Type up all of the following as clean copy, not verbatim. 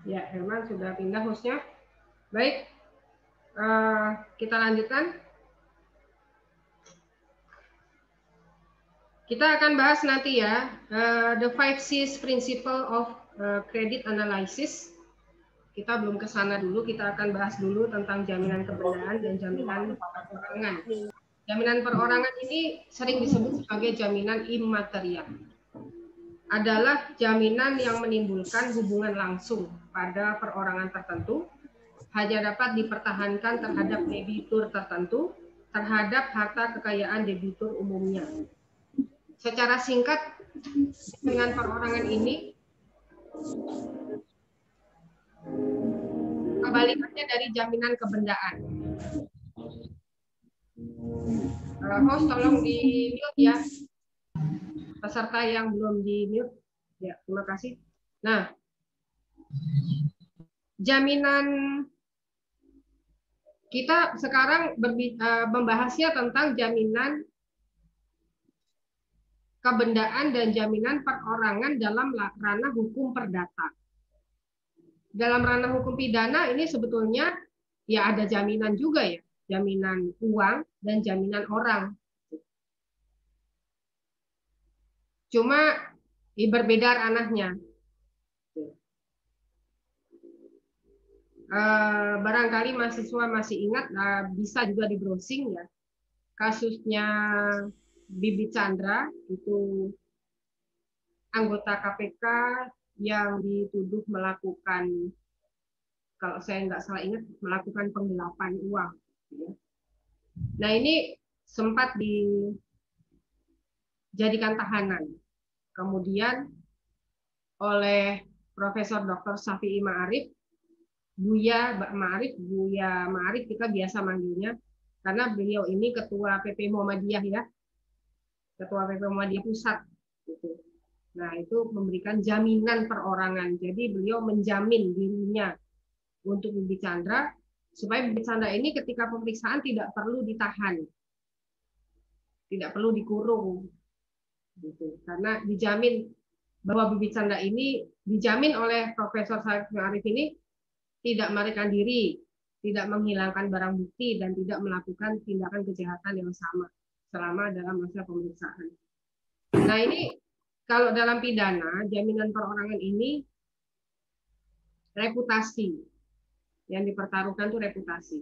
Ya, Herman sudah pindah hostnya. Baik, kita lanjutkan. Kita akan bahas nanti ya, the 5 C's Principle of Credit Analysis. Kita belum ke sana dulu, kita akan bahas dulu tentang jaminan kebenaran dan jaminan perorangan. Jaminan perorangan ini sering disebut sebagai jaminan imaterial. Adalah jaminan yang menimbulkan hubungan langsung pada perorangan tertentu, hanya dapat dipertahankan terhadap debitur tertentu, terhadap harta kekayaan debitur umumnya. Secara singkat, jaminan perorangan ini kebalikannya dari jaminan kebendaan. Host tolong di mute ya. Peserta yang belum di mute. Ya, terima kasih. Nah, jaminan kita sekarang membahasnya tentang jaminan kebendaan dan jaminan perorangan dalam ranah hukum perdata. Dalam ranah hukum pidana ini sebetulnya ya ada jaminan juga ya, jaminan uang dan jaminan orang. Cuma berbeda ranahnya. Barangkali mahasiswa masih ingat, bisa juga di browsing ya, kasusnya Bibi Chandra, itu anggota KPK yang dituduh melakukan, kalau saya nggak salah ingat, melakukan penggelapan uang. Nah ini sempat dijadikan tahanan. Kemudian oleh Profesor Dr. Syafi'i Ma'arif, Buya Ma'arif kita biasa manggilnya, karena beliau ini ketua PP Muhammadiyah ya, ketua PP Muhammadiyah Pusat. Gitu. Nah itu memberikan jaminan perorangan. Jadi beliau menjamin dirinya untuk Bibi Chandra, supaya Bibi Chandra ini ketika pemeriksaan tidak perlu ditahan, tidak perlu dikurung. Gitu. Karena dijamin bahwa Bibi Chandra ini dijamin oleh Profesor Syafi'i Ma'arif ini tidak melarikan diri, tidak menghilangkan barang bukti, dan tidak melakukan tindakan kejahatan yang sama selama dalam masa pemeriksaan. Nah ini kalau dalam pidana, jaminan perorangan ini reputasi. Yang dipertaruhkan itu reputasi.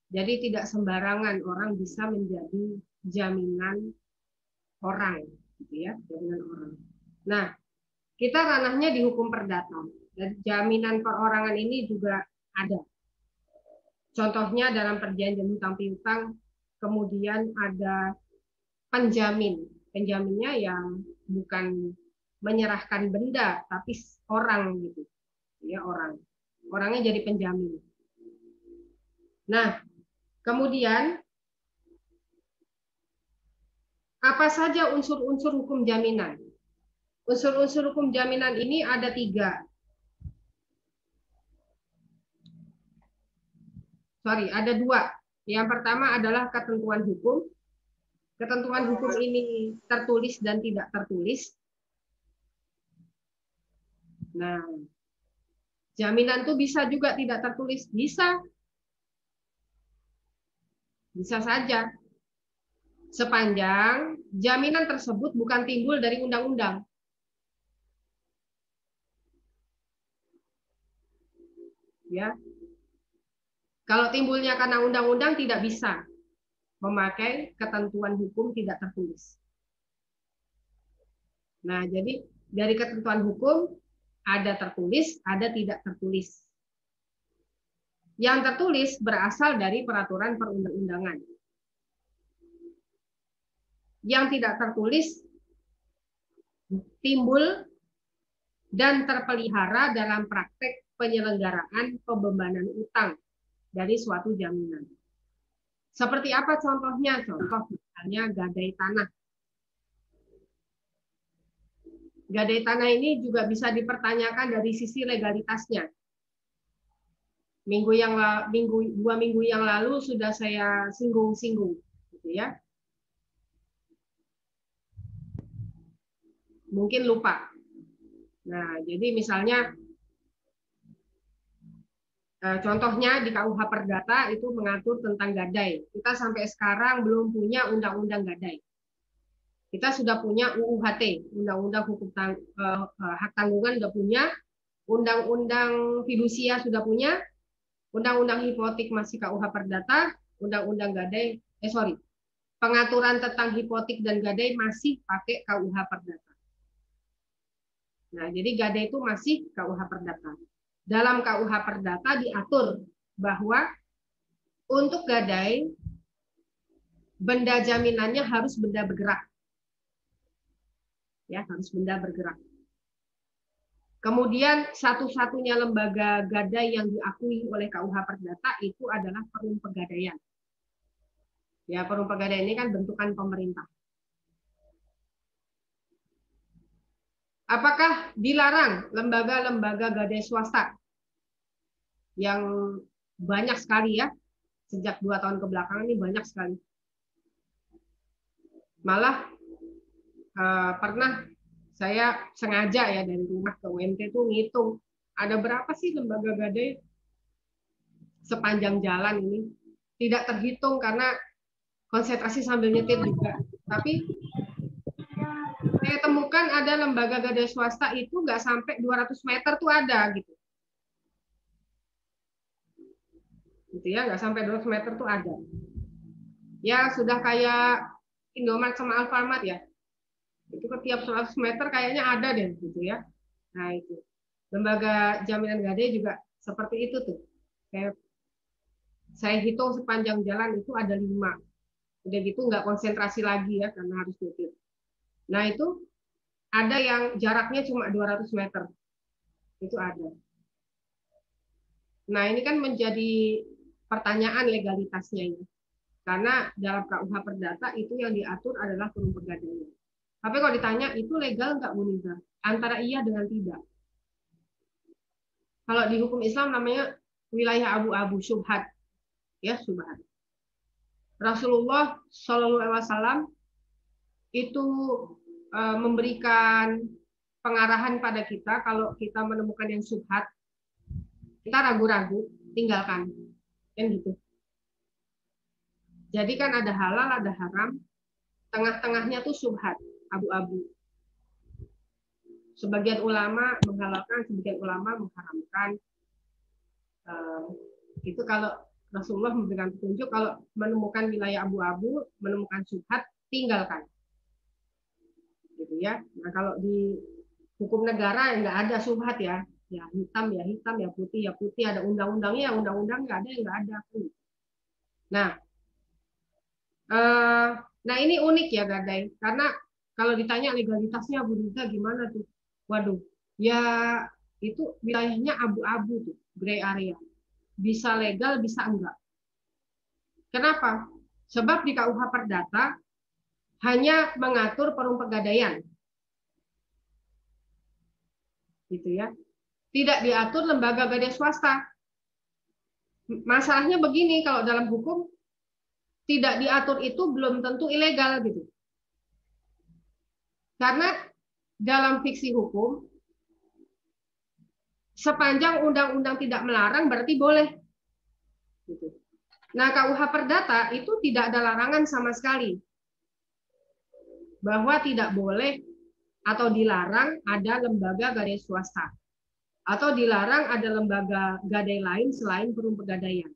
Jadi tidak sembarangan orang bisa menjadi jaminan orang, gitu ya, jaminan orang. Nah, kita ranahnya di hukum perdata. Dan jaminan perorangan ini juga ada. Contohnya dalam perjanjian hutang piutang, kemudian ada penjamin. Penjaminnya yang bukan menyerahkan benda, tapi orang gitu. Ya, orang. Orangnya jadi penjamin. Nah, kemudian apa saja unsur-unsur hukum jaminan? Unsur-unsur hukum jaminan ini ada 3. Ada 2. Yang pertama adalah ketentuan hukum. Ketentuan hukum ini tertulis dan tidak tertulis. Nah, jaminan itu bisa juga tidak tertulis. Bisa. Bisa saja. Sepanjang jaminan tersebut bukan timbul dari undang-undang. Ya. Kalau timbulnya karena undang-undang tidak bisa memakai ketentuan hukum tidak tertulis. Nah, jadi dari ketentuan hukum ada tertulis, ada tidak tertulis. Yang tertulis berasal dari peraturan perundang-undangan. Yang tidak tertulis timbul dan terpelihara dalam praktek penyelenggaraan pembebanan utang dari suatu jaminan. Seperti apa contohnya? Contoh misalnya gadai tanah. Gadai tanah ini juga bisa dipertanyakan dari sisi legalitasnya. Dua minggu yang lalu sudah saya singgung-singgung, gitu ya. Mungkin lupa. Nah, jadi misalnya contohnya di KUH Perdata itu mengatur tentang gadai. Kita sampai sekarang belum punya undang-undang gadai. Kita sudah punya UUHT, Undang-Undang Hukum Hak Tanggungan sudah punya, Undang-Undang Fidusia sudah punya, Undang-Undang Hipotek masih KUH Perdata, Undang-Undang Gadai, pengaturan tentang hipotek dan gadai masih pakai KUH Perdata. Nah, jadi gadai itu masih KUH Perdata. Dalam KUH Perdata diatur bahwa untuk gadai benda jaminannya harus benda bergerak. Ya, harus benda bergerak. Kemudian satu-satunya lembaga gadai yang diakui oleh KUH Perdata itu adalah Perum Pegadaian. Ya, Perum Pegadaian ini kan bentukan pemerintah. Apakah dilarang lembaga-lembaga gadai swasta yang banyak sekali ya, sejak 2 tahun kebelakangan ini banyak sekali. Malah pernah saya sengaja ya dari rumah ke UMT itu ngitung ada berapa sih lembaga gadai sepanjang jalan ini. Tidak terhitung karena konsentrasi sambil nyetir juga. Tapi saya temukan ada lembaga gadai swasta itu nggak sampai 200 meter tuh ada gitu. Gitu ya, nggak sampai 200 meter tuh ada. Ya sudah kayak Indomaret sama Alfamart ya. Itu ke tiap 100 meter kayaknya ada deh gitu ya. Nah itu. Lembaga jaminan gadai juga seperti itu tuh. Saya hitung sepanjang jalan itu ada 5. Udah gitu nggak konsentrasi lagi ya karena harus nyetir. Nah itu ada yang jaraknya cuma 200 meter. Itu ada. Nah ini kan menjadi pertanyaan legalitasnya ini. Karena dalam KUH Perdata itu yang diatur adalah Perum Pegadaian. Tapi kalau ditanya itu legal nggak Bu Niza? Antara iya dengan tidak. Kalau di hukum Islam namanya wilayah abu-abu, syubhat. Ya, syubhat. Rasulullah Shallallahu Alaihi Wasallam itu memberikan pengarahan pada kita kalau kita menemukan yang syubhat, kita ragu-ragu, tinggalkan. Kan gitu. Jadi kan ada halal, ada haram, tengah-tengahnya tuh syubhat, abu-abu. Sebagian ulama menghalalkan, sebagian ulama mengharamkan. Itu kalau Rasulullah memberikan petunjuk, kalau menemukan wilayah abu-abu, menemukan syubhat, tinggalkan. Gitu ya. Nah kalau di hukum negara nggak ada syubhat ya, ya hitam, ya putih, ada undang-undangnya, undang-undang nggak ada, nggak ada. Nah, nah ini unik ya gadai, karena kalau ditanya legalitasnya Bu Dita gimana tuh? Waduh, ya itu wilayahnya abu-abu tuh, gray area. Bisa legal, bisa enggak. Kenapa? Sebab di KUH Perdata hanya mengatur Perum Pegadaian. Gitu ya. Tidak diatur lembaga gadai swasta. Masalahnya begini, kalau dalam hukum tidak diatur itu belum tentu ilegal gitu. Karena dalam fiksi hukum sepanjang undang-undang tidak melarang berarti boleh. Gitu. Nah, KUH Perdata itu tidak ada larangan sama sekali bahwa tidak boleh atau dilarang ada lembaga gadai swasta atau dilarang ada lembaga gadai lain selain Perum Pegadaian.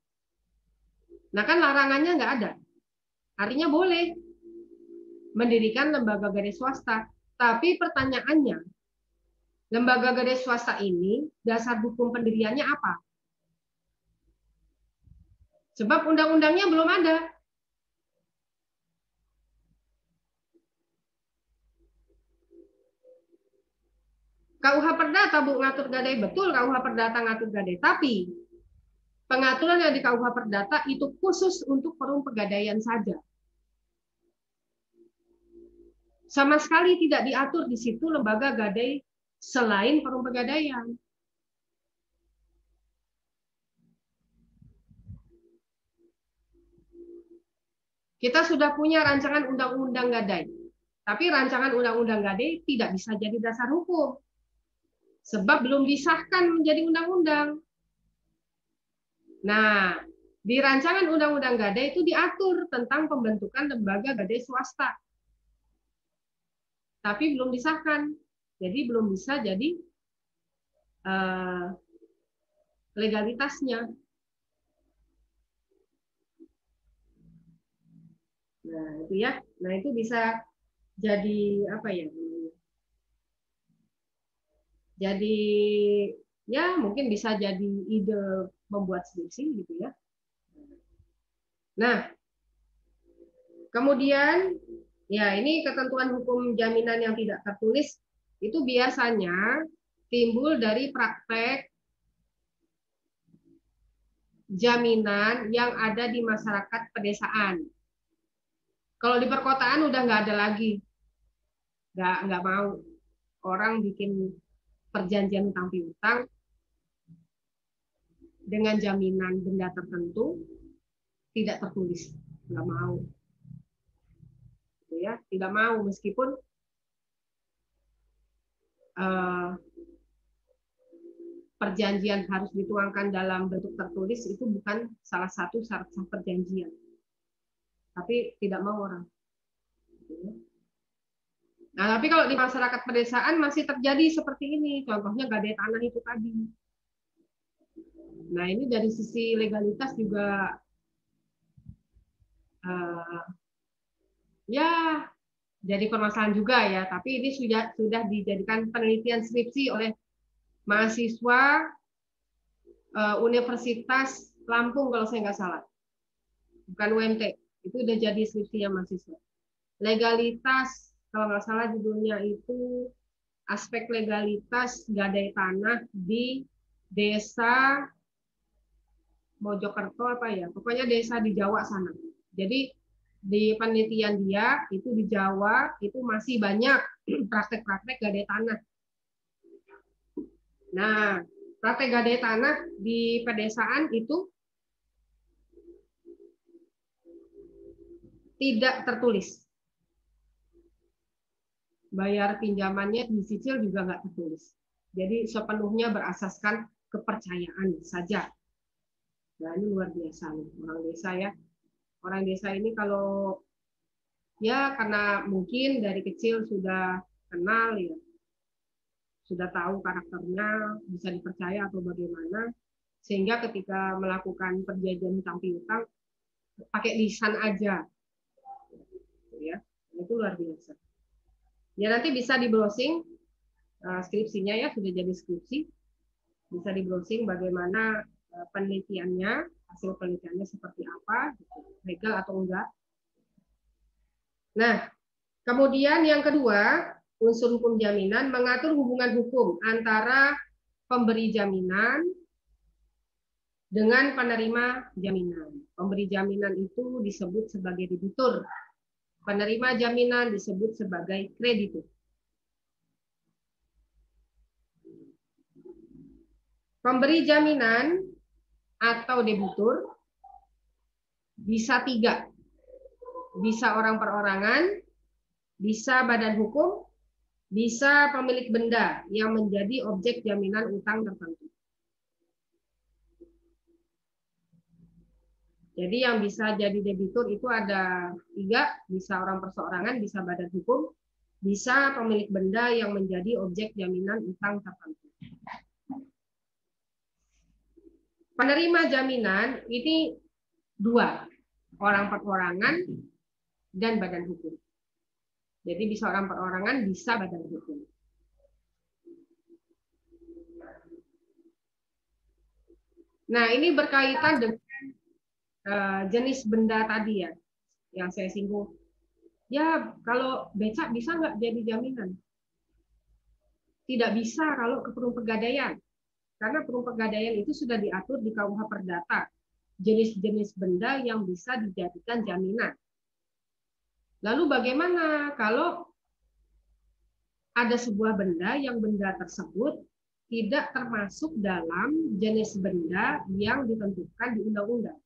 Nah kan larangannya nggak ada, artinya boleh mendirikan lembaga gadai swasta. Tapi pertanyaannya, lembaga gadai swasta ini dasar hukum pendiriannya apa? Sebab undang-undangnya belum ada. KUH Perdata Bu ngatur gadai, betul KUH Perdata ngatur gadai, tapi pengaturan yang di KUH Perdata itu khusus untuk perum pegadaian saja. Sama sekali tidak diatur di situ lembaga gadai selain perum pegadaian. Kita sudah punya rancangan undang-undang gadai, tapi rancangan undang-undang gadai tidak bisa jadi dasar hukum, sebab belum disahkan menjadi undang-undang. Nah, di rancangan undang-undang gadai itu diatur tentang pembentukan lembaga gadai swasta, tapi belum disahkan, jadi belum bisa jadi legalitasnya. Nah, itu ya. Nah, itu bisa jadi apa ya? Jadi ya mungkin bisa jadi ide membuat skripsi gitu ya. Nah, kemudian ya ini ketentuan hukum jaminan yang tidak tertulis itu biasanya timbul dari praktek jaminan yang ada di masyarakat pedesaan. Kalau di perkotaan udah nggak ada lagi, nggak mau orang bikin perjanjian utang piutang dengan jaminan benda tertentu tidak tertulis, nggak mau, ya tidak mau meskipun perjanjian harus dituangkan dalam bentuk tertulis itu bukan salah satu syarat sah perjanjian, tapi tidak mau orang. Nah, tapi kalau di masyarakat pedesaan masih terjadi seperti ini, contohnya gadai tanah itu tadi. Nah, ini dari sisi legalitas juga ya jadi permasalahan juga ya, tapi ini sudah dijadikan penelitian skripsi oleh mahasiswa Universitas Lampung kalau saya nggak salah, bukan UMT, itu udah jadi skripsinya mahasiswa. Legalitas kalau nggak salah judulnya itu aspek legalitas gadai tanah di desa Mojokerto apa ya, pokoknya desa di Jawa sana. Jadi di penelitian dia itu di Jawa itu masih banyak praktek-praktek gadai tanah. Nah, praktek gadai tanah di pedesaan itu tidak tertulis. Bayar pinjamannya dicicil juga nggak tertulis. Jadi sepenuhnya berasaskan kepercayaan saja. Nah, ini luar biasa nih orang desa ya. Orang desa ini kalau ya karena mungkin dari kecil sudah kenal ya, sudah tahu karakternya, bisa dipercaya atau bagaimana, sehingga ketika melakukan perjanjian hutang piutang pakai lisan aja, ya itu luar biasa. Ya nanti bisa di browsing skripsinya ya, sudah jadi skripsi, bisa di browsing bagaimana penelitiannya, hasil penelitiannya seperti apa, legal atau enggak. Nah, kemudian yang kedua, unsur hukum jaminan mengatur hubungan hukum antara pemberi jaminan dengan penerima jaminan. Pemberi jaminan itu disebut sebagai debitur. Penerima jaminan disebut sebagai kreditur. Pemberi jaminan atau debitur bisa tiga. Bisa orang perorangan, bisa badan hukum, bisa pemilik benda yang menjadi objek jaminan utang tertentu. Jadi yang bisa jadi debitur itu ada tiga, bisa orang perseorangan, bisa badan hukum, bisa pemilik benda yang menjadi objek jaminan utang tertentu. Penerima jaminan ini dua, orang perorangan dan badan hukum. Jadi bisa orang perorangan, bisa badan hukum. Nah, ini berkaitan dengan jenis benda tadi ya, yang saya singgung. Ya, kalau becak bisa nggak jadi jaminan? tidak bisa kalau ke perum pegadaian. Karena perum pegadaian itu sudah diatur di KUH Perdata. Jenis-jenis benda yang bisa dijadikan jaminan. Lalu bagaimana kalau ada sebuah benda yang benda tersebut tidak termasuk dalam jenis benda yang ditentukan di undang-undang?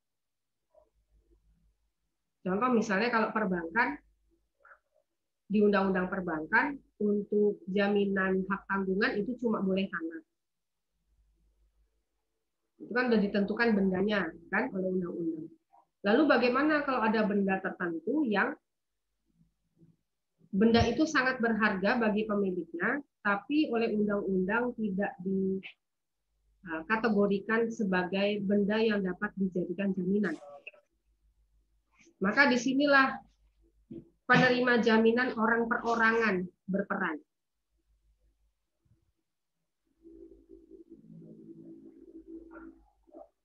Contoh misalnya kalau perbankan, di undang-undang perbankan untuk jaminan hak tanggungan itu cuma boleh tanah. Itu kan sudah ditentukan bendanya kan oleh undang-undang. Lalu bagaimana kalau ada benda tertentu yang benda itu sangat berharga bagi pemiliknya, tapi oleh undang-undang tidak dikategorikan sebagai benda yang dapat dijadikan jaminan. Maka disinilah penerima jaminan orang perorangan berperan.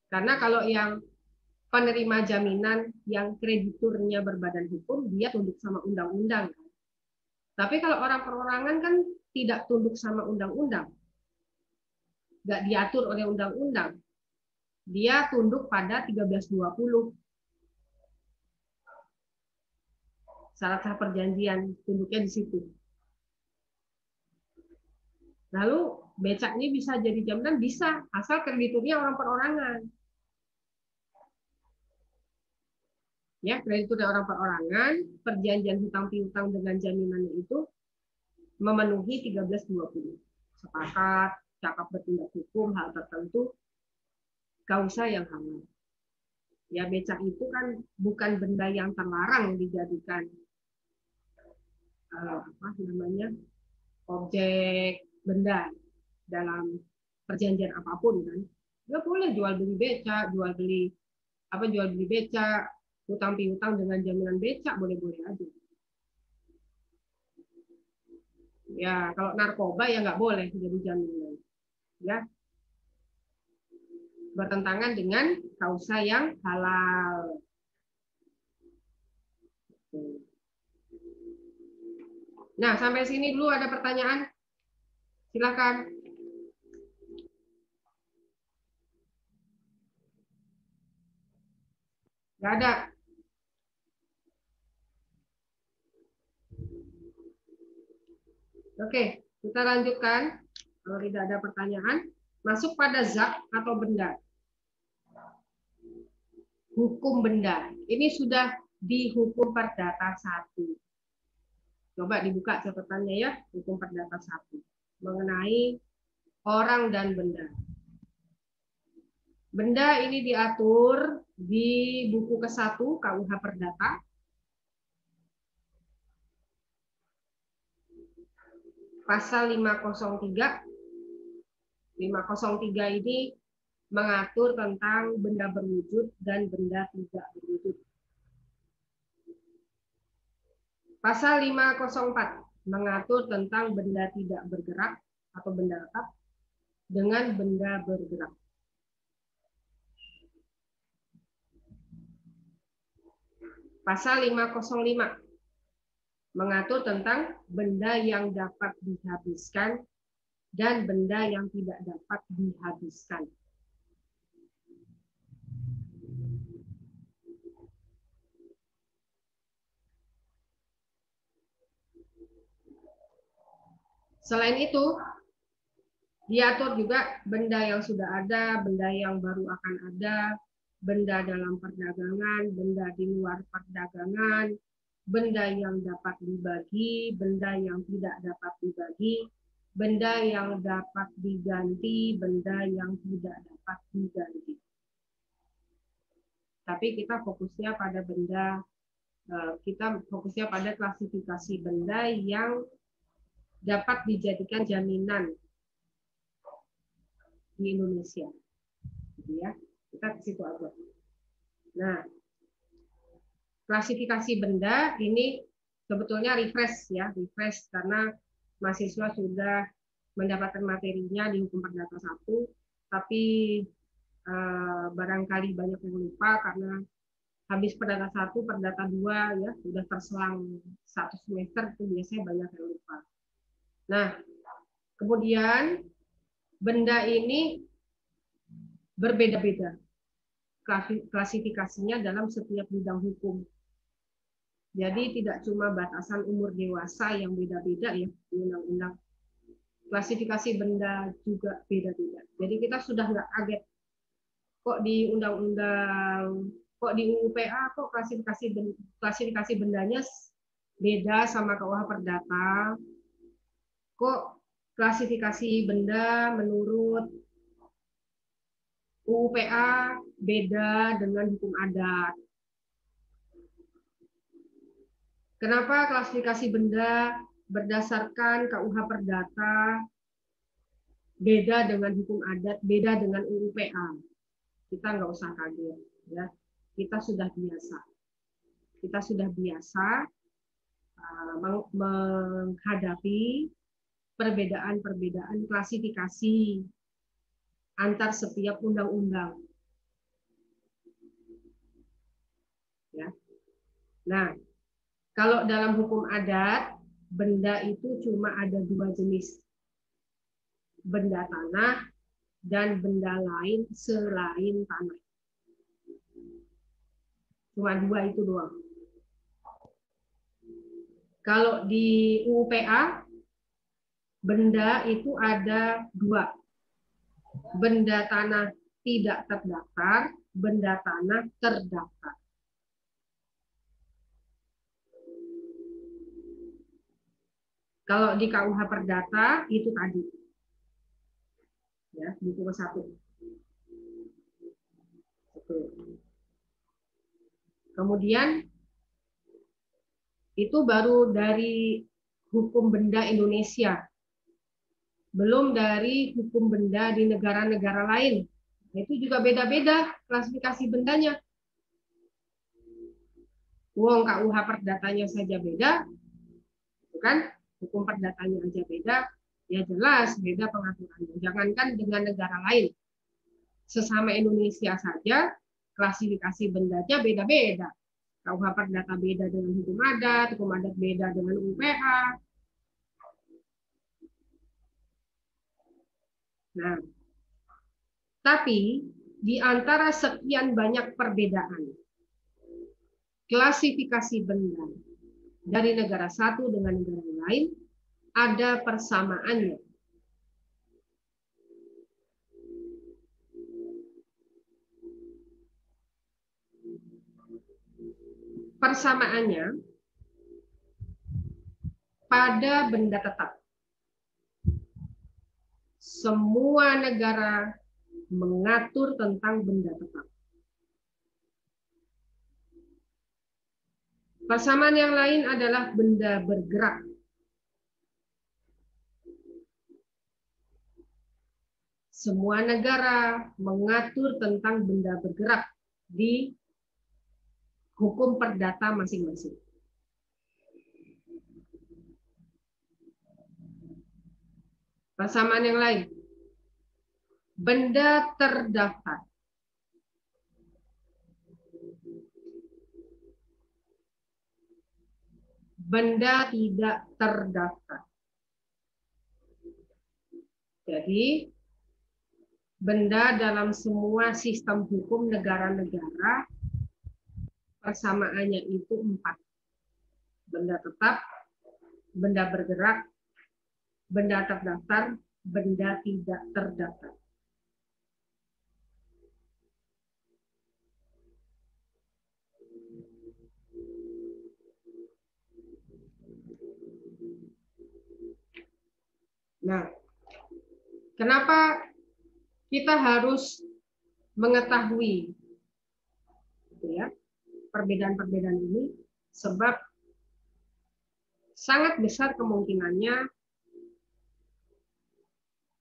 Karena kalau yang penerima jaminan yang krediturnya berbadan hukum, dia tunduk sama undang-undang. Tapi kalau orang perorangan kan tidak tunduk sama undang-undang. Nggak diatur oleh undang-undang. Dia tunduk pada 1320. Syarat sah perjanjian, tunduknya di situ. Lalu becak ini bisa jadi jaminan? Bisa, asal krediturnya orang perorangan. Ya, kreditur orang perorangan, perjanjian hutang piutang dengan jaminannya itu memenuhi 1320. Sepakat, cakap bertindak hukum, hal tertentu, kausa yang halal. Ya, becak itu kan bukan benda yang terlarang dijadikan objek benda dalam perjanjian apapun kan. Nggak boleh jual beli becak, jual beli becak, hutang piutang dengan jaminan becak boleh-boleh aja. Ya, kalau narkoba ya nggak boleh jadi jaminan. Ya, bertentangan dengan kausa yang halal. Nah, sampai sini dulu ada pertanyaan? Silakan. Nggak ada. Oke, kita lanjutkan. Kalau tidak ada pertanyaan, masuk pada zat atau benda. Hukum benda. Ini sudah di hukum perdata 1. Coba dibuka catatannya ya, hukum perdata 1. Mengenai orang dan benda. Benda ini diatur di buku ke-1 KUH Perdata. Pasal 503. 503 ini mengatur tentang benda berwujud dan benda tidak berwujud. Pasal 504 mengatur tentang benda tidak bergerak atau benda tetap dengan benda bergerak. Pasal 505 mengatur tentang benda yang dapat dihabiskan dan benda yang tidak dapat dihabiskan. Selain itu, diatur juga benda yang sudah ada, benda yang baru akan ada, benda dalam perdagangan, benda di luar perdagangan, benda yang dapat dibagi, benda yang tidak dapat dibagi, benda yang dapat diganti, benda yang tidak dapat diganti. Tapi kita fokusnya pada klasifikasi benda yang dapat dijadikan jaminan di Indonesia. Ya, kita ke situ aja. Nah, klasifikasi benda ini sebetulnya refresh karena mahasiswa sudah mendapatkan materinya di hukum perdata 1, tapi barangkali banyak yang lupa karena habis perdata 1, perdata 2 ya sudah terselang 1 semester itu biasanya banyak yang lupa. Nah, Kemudian benda ini berbeda-beda klasifikasinya dalam setiap bidang hukum. Jadi tidak cuma batasan umur dewasa yang beda-beda ya di undang-undang. Klasifikasi benda juga beda-beda. Jadi kita sudah nggak kaget kok di undang-undang, kok di UU PA kok klasifikasi bendanya beda sama KUH Perdata. Kok klasifikasi benda menurut UU PA beda dengan hukum adat. Kenapa klasifikasi benda berdasarkan KUH Perdata beda dengan hukum adat, beda dengan UU PA? Kita nggak usah kaget, ya. Kita sudah biasa. Kita sudah biasa menghadapi perbedaan-perbedaan klasifikasi antar setiap undang-undang. Ya. Nah, kalau dalam hukum adat, benda itu cuma ada dua jenis. Benda tanah dan benda lain selain tanah. Cuma dua itu doang. Kalau di UU PA, benda itu ada dua. Benda tanah tidak terdaftar, benda tanah terdaftar. Kalau di KUH Perdata itu tadi, ya buku ke-1. Kemudian itu baru dari hukum benda Indonesia, belum dari hukum benda di negara-negara lain. Itu juga beda-beda klasifikasi bendanya. Wong KUH Perdatanya saja beda, kan? Hukum perdatanya aja beda, ya jelas beda pengaturannya. Jangankan dengan negara lain, sesama Indonesia saja klasifikasi bendanya beda-beda. KUH Perdata beda dengan hukum adat beda dengan UPA. Nah, tapi di antara sekian banyak perbedaan klasifikasi benda dari negara satu dengan negara lain, ada persamaannya. Persamaannya pada benda tetap. Semua negara mengatur tentang benda tetap. Persamaan yang lain adalah benda bergerak. Semua negara mengatur tentang benda bergerak di hukum perdata masing-masing. Persamaan yang lain, benda terdaftar. Benda tidak terdaftar. Jadi, benda dalam semua sistem hukum negara-negara persamaannya itu 4. Benda tetap, benda bergerak, benda terdaftar, benda tidak terdaftar. Nah, kenapa kita harus mengetahui ya, perbedaan-perbedaan ini? Sebab sangat besar kemungkinannya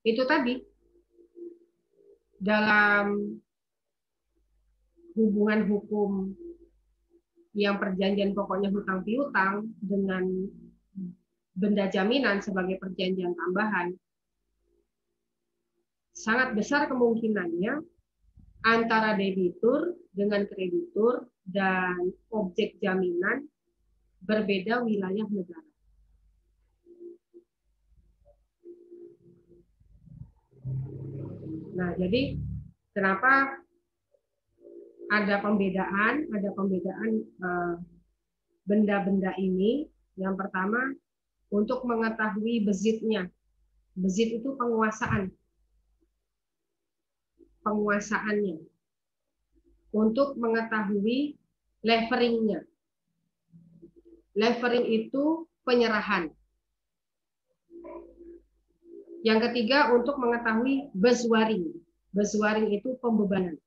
itu tadi dalam hubungan hukum yang perjanjian pokoknya hutang piutang dengan benda jaminan sebagai perjanjian tambahan, sangat besar kemungkinannya antara debitur dengan kreditur dan objek jaminan berbeda wilayah negara. Nah, jadi kenapa ada pembedaan benda-benda ini? Yang pertama, untuk mengetahui bezitnya. Bezit itu penguasaannya. Untuk mengetahui leveringnya. Levering itu penyerahan. Yang ketiga, untuk mengetahui bezwaring. Bezwaring itu pembebanan.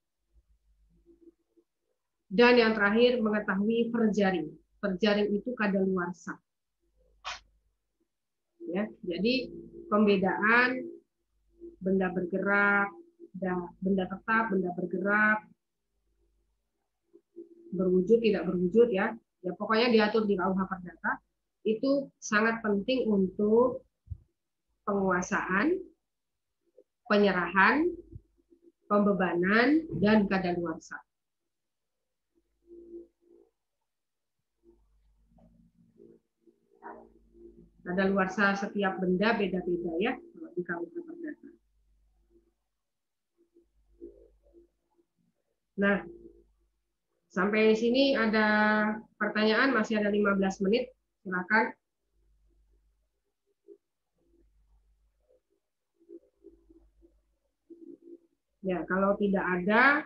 Dan yang terakhir, mengetahui verjaring. Verjaring itu kadaluarsa. Ya, jadi pembedaan benda bergerak, benda tetap, benda bergerak, berwujud tidak berwujud ya. Ya pokoknya diatur di KUH Perdata itu sangat penting untuk penguasaan, penyerahan, pembebanan dan kadaluarsa. Kadaluarsa setiap benda beda-beda ya kalau di KUH Perdata. Nah, sampai sini ada pertanyaan, masih ada 15 menit. Silakan. Ya, kalau tidak ada,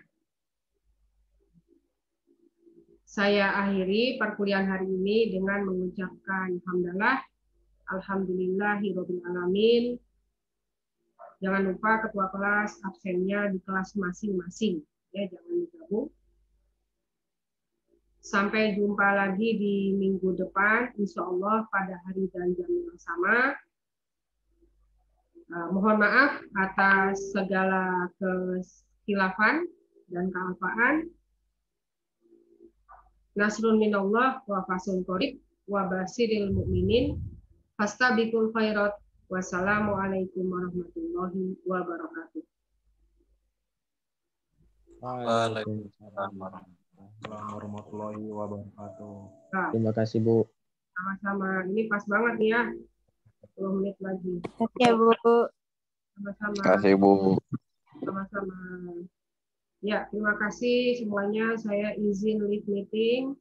saya akhiri perkuliahan hari ini dengan mengucapkan hamdalah, alhamdulillahirabbil alamin. Jangan lupa ketua kelas absennya di kelas masing-masing, ya jangan digabung. Sampai jumpa lagi di minggu depan, insya Allah pada hari dan jam yang sama. Mohon maaf atas segala kekhilafan dan kealpaan. Nasrun minallah wa fasun qorib wa basiril mu'minin. Fastabiqul khairat. Wassalamualaikum warahmatullahi wabarakatuh. Waalaikumsalam warahmatullahi wabarakatuh. Nah, Terima kasih Bu. sama-sama. Ini pas banget nih ya. 10 menit lagi. Oke, Bu. Sama-sama. Terima kasih Bu. Sama-sama. Ya, terima kasih semuanya. Saya izin leave meeting.